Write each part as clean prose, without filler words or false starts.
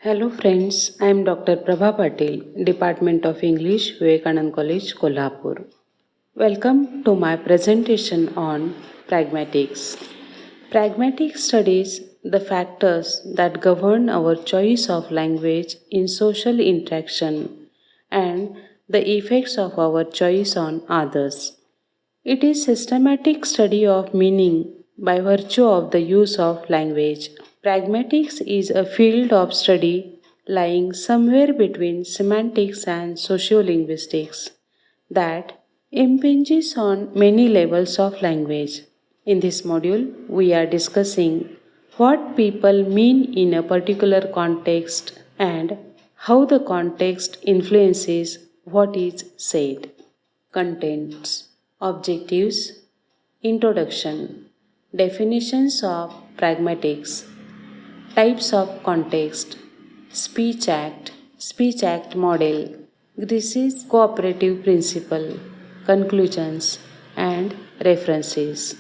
Hello friends, I am Dr. Prabha Patil, Department of English, Vivekanand College, Kolhapur. Welcome to my presentation on pragmatics. Pragmatics studies the factors that govern our choice of language in social interaction and the effects of our choice on others. It is systematic study of meaning by virtue of the use of language. Pragmatics is a field of study lying somewhere between semantics and sociolinguistics that impinges on many levels of language. In this module, we are discussing what people mean in a particular context and how the context influences what is said. Contents, Objectives, Introduction, Definitions of pragmatics, Types of context, Speech Act model, Greece's cooperative principle, conclusions, and references.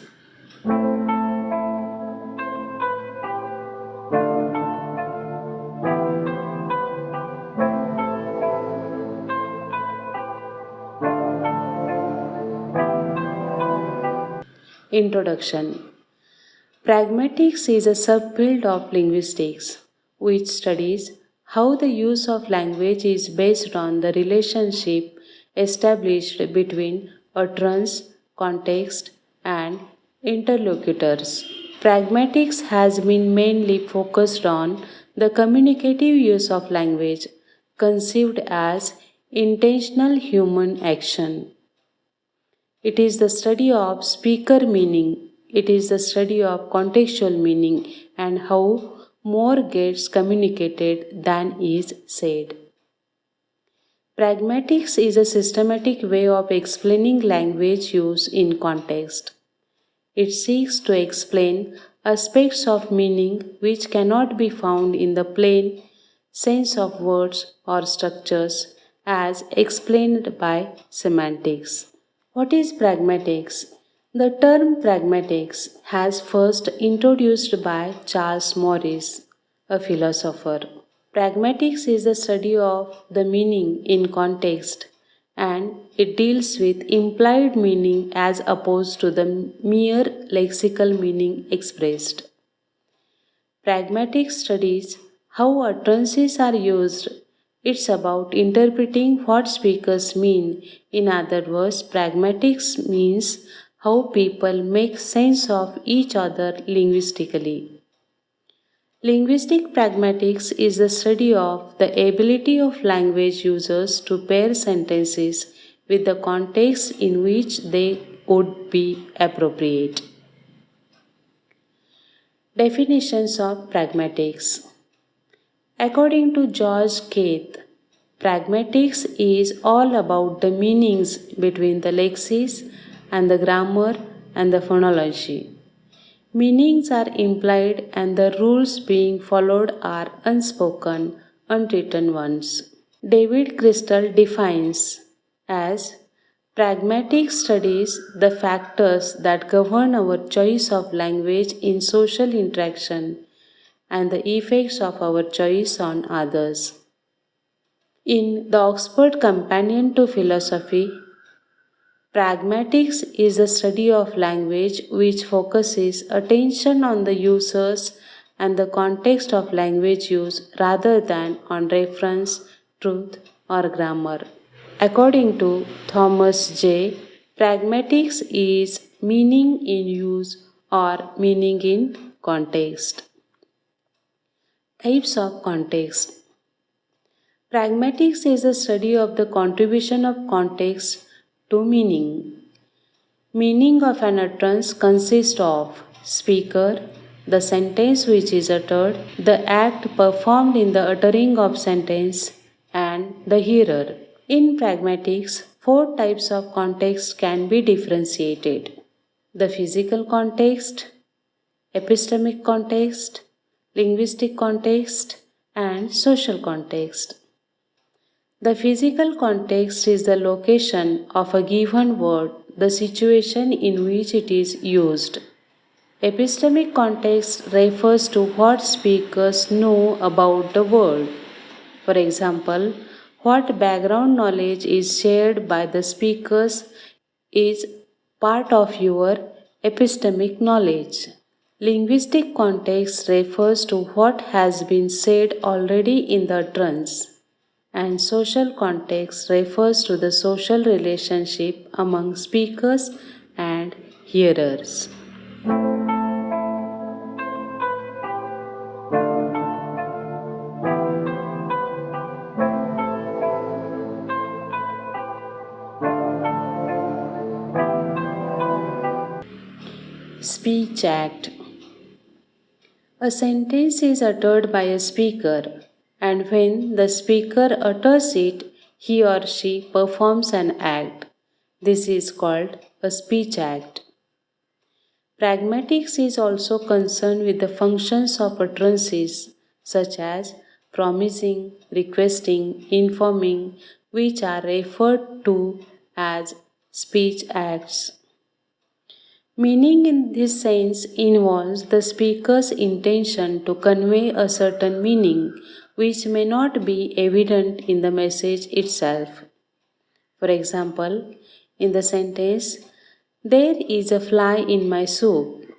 Introduction. Pragmatics is a subfield of linguistics which studies how the use of language is based on the relationship established between utterance, context, and interlocutors. Pragmatics has been mainly focused on the communicative use of language, conceived as intentional human action. It is the study of speaker meaning, it is the study of contextual meaning and how more gets communicated than is said. Pragmatics is a systematic way of explaining language use in context. It seeks to explain aspects of meaning which cannot be found in the plain sense of words or structures as explained by semantics. What is pragmatics? The term pragmatics has first introduced by Charles Morris, a philosopher. Pragmatics is the study of the meaning in context and it deals with implied meaning as opposed to the mere lexical meaning expressed. Pragmatics studies how utterances are used. It's about interpreting what speakers mean. In other words, pragmatics means how people make sense of each other linguistically. Linguistic pragmatics is the study of the ability of language users to pair sentences with the context in which they would be appropriate. Definitions of pragmatics. According to George Keith, pragmatics is all about the meanings between the lexis and the grammar and the phonology. Meanings are implied and the rules being followed are unspoken, unwritten ones. David Crystal defines as pragmatic studies the factors that govern our choice of language in social interaction and the effects of our choice on others. In the Oxford Companion to Philosophy, pragmatics is the study of language which focuses attention on the users and the context of language use rather than on reference, truth, or grammar. According to Thomas J., pragmatics is meaning in use or meaning in context. Types of context. Pragmatics is the study of the contribution of context to meaning. Meaning of an utterance consists of speaker, the sentence which is uttered, the act performed in the uttering of sentence, and the hearer. In pragmatics, four types of context can be differentiated: the physical context, epistemic context, linguistic context, and social context. The physical context is the location of a given word, the situation in which it is used. Epistemic context refers to what speakers know about the world. For example, what background knowledge is shared by the speakers is part of your epistemic knowledge. Linguistic context refers to what has been said already in the utterance, and social context refers to the social relationship among speakers and hearers. Speech Act. A sentence is uttered by a speaker, and when the speaker utters it, he or she performs an act. This is called a speech act. Pragmatics is also concerned with the functions of utterances such as promising, requesting, informing, which are referred to as speech acts. Meaning in this sense involves the speaker's intention to convey a certain meaning which may not be evident in the message itself. For example, in the sentence, "There is a fly in my soup,"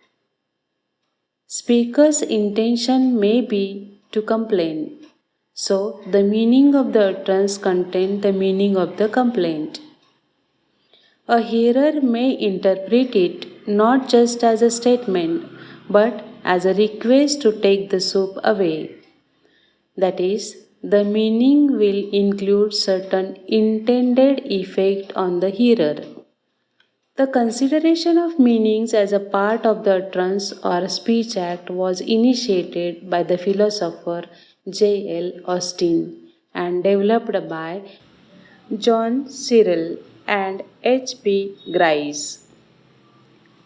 speaker's intention may be to complain. So, the meaning of the utterance contains the meaning of the complaint. A hearer may interpret it not just as a statement but as a request to take the soup away. That is, the meaning will include certain intended effect on the hearer. The consideration of meanings as a part of the utterance or speech act was initiated by the philosopher J. L. Austin and developed by John Searle and H. P. Grice.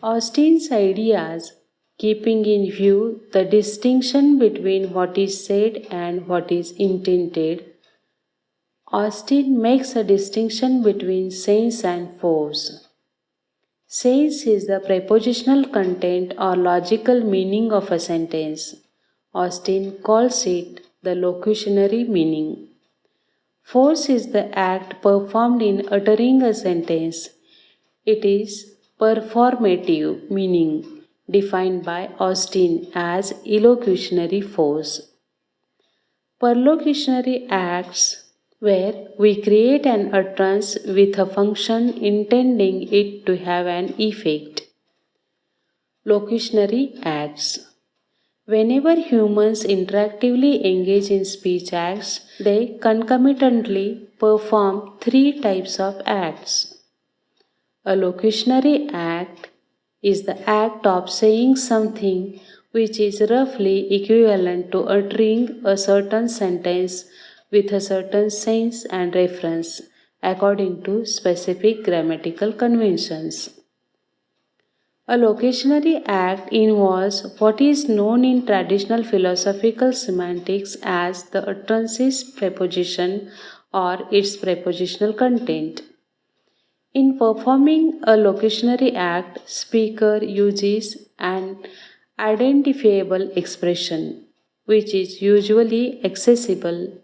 Austin's ideas, keeping in view the distinction between what is said and what is intended, Austin makes a distinction between sense and force. Sense is the prepositional content or logical meaning of a sentence. Austin calls it the locutionary meaning. Force is the act performed in uttering a sentence. It is performative meaning, defined by Austin as elocutionary force. Perlocutionary acts where we create an utterance with a function intending it to have an effect. Locutionary acts. Whenever humans interactively engage in speech acts, they concomitantly perform three types of acts. A locutionary act is the act of saying something which is roughly equivalent to uttering a certain sentence with a certain sense and reference according to specific grammatical conventions. A locutionary act involves what is known in traditional philosophical semantics as the utterance's preposition or its prepositional content. In performing a locutionary act, speaker uses an identifiable expression, which is usually accessible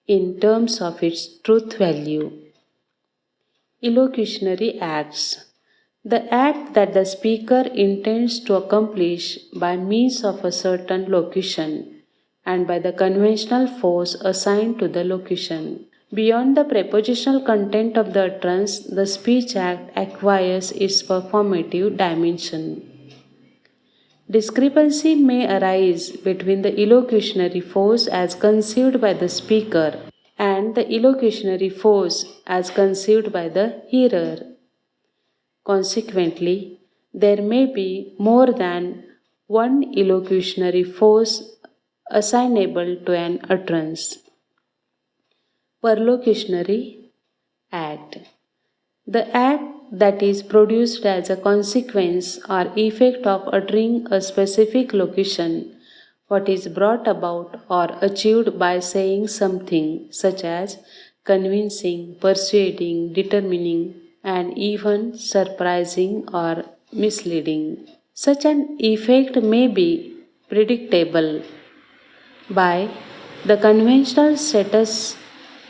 in terms of its truth value. Elocutionary acts. The act that the speaker intends to accomplish by means of a certain locution and by the conventional force assigned to the locution. Beyond the prepositional content of the utterance, the speech act acquires its performative dimension. Discrepancy may arise between the elocutionary force as conceived by the speaker and the elocutionary force as conceived by the hearer. Consequently, there may be more than one elocutionary force assignable to an utterance. Perlocutionary act. The act that is produced as a consequence or effect of uttering a specific locution, what is brought about or achieved by saying something, such as convincing, persuading, determining, and even surprising or misleading. Such an effect may be predictable by the conventional status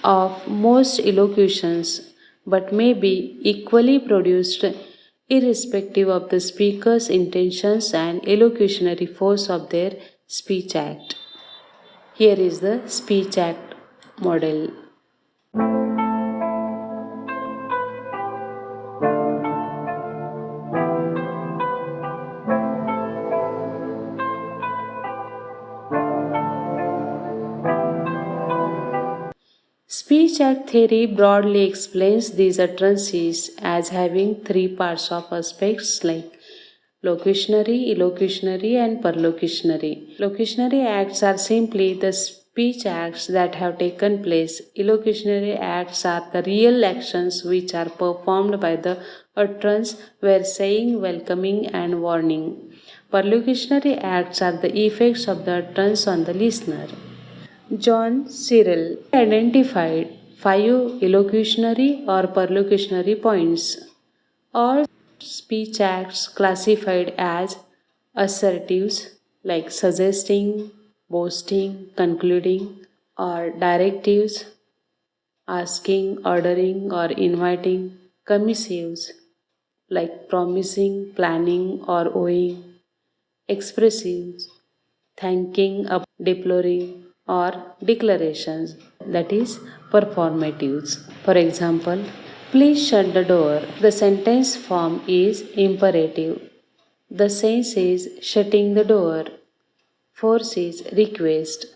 of most elocutions, but may be equally produced irrespective of the speaker's intentions and elocutionary force of their speech act. Here is the speech act model. Speech act theory broadly explains these utterances as having three parts of aspects like locutionary, elocutionary, and perlocutionary. Locutionary acts are simply the speech acts that have taken place. Elocutionary acts are the real actions which are performed by the utterance where saying, welcoming, and warning. Perlocutionary acts are the effects of the utterance on the listener. John Cyril identified five elocutionary or perlocutionary points. All speech acts classified as assertives like suggesting, boasting, concluding, or directives, asking, ordering, or inviting, commissives like promising, planning, or owing, expressives, thanking, deploring, or declarations, that is, performatives. For example, please shut the door. The sentence form is imperative. The sense is shutting the door. Force is request.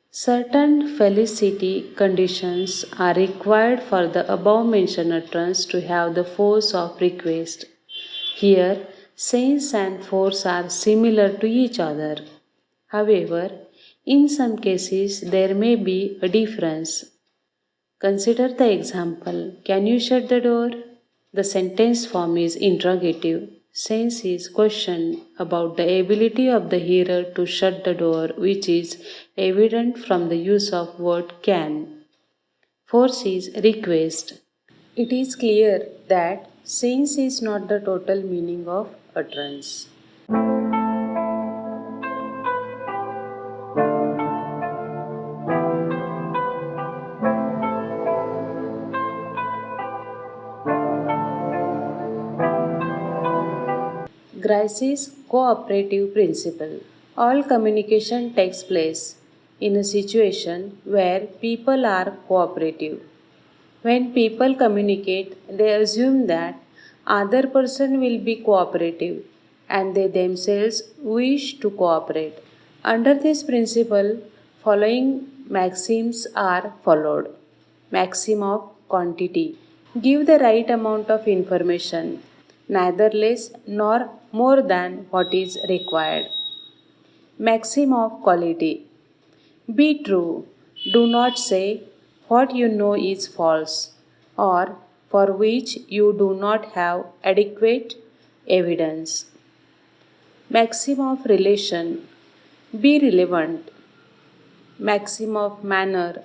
Certain felicity conditions are required for the above mentioned utterance to have the force of request. Here, sense and force are similar to each other. However, in some cases there may be a difference. Consider the example, can you shut the door? The sentence form is interrogative. Sense is question about the ability of the hearer to shut the door, which is evident from the use of word can. Force is request. It is clear that sense is not the total meaning of utterance. Grice's cooperative principle. All communication takes place in a situation where people are cooperative. When people communicate, they assume that other person will be cooperative and they themselves wish to cooperate. Under this principle, following maxims are followed. Maxim of quantity. Give the right amount of information, neither less nor more than what is required. Maxim of quality. Be true. Do not say what you know is false or for which you do not have adequate evidence. Maxim of relation. Be relevant. Maxim of manner.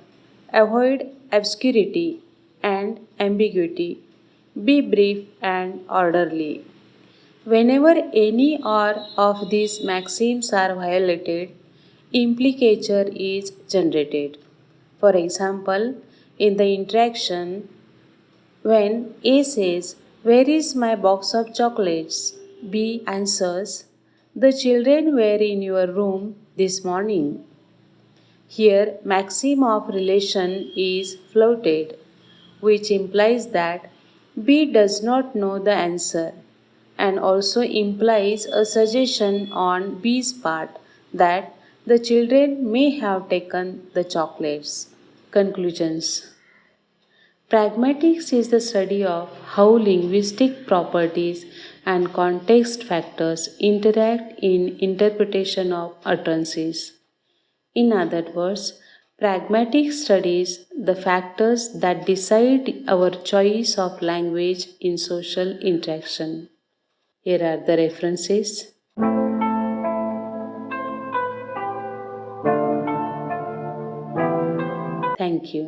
Avoid obscurity and ambiguity. Be brief and orderly. Whenever any or of these maxims are violated, implicature is generated. For example, in the interaction, when A says, "Where is my box of chocolates?" B answers, "The children were in your room this morning." Here, maxim of relation is floated, which implies that B does not know the answer and also implies a suggestion on B's part that the children may have taken the chocolates. Conclusions. Pragmatics is the study of how linguistic properties and context factors interact in interpretation of utterances. In other words, pragmatic studies the factors that decide our choice of language in social interaction. Here are the references. Thank you.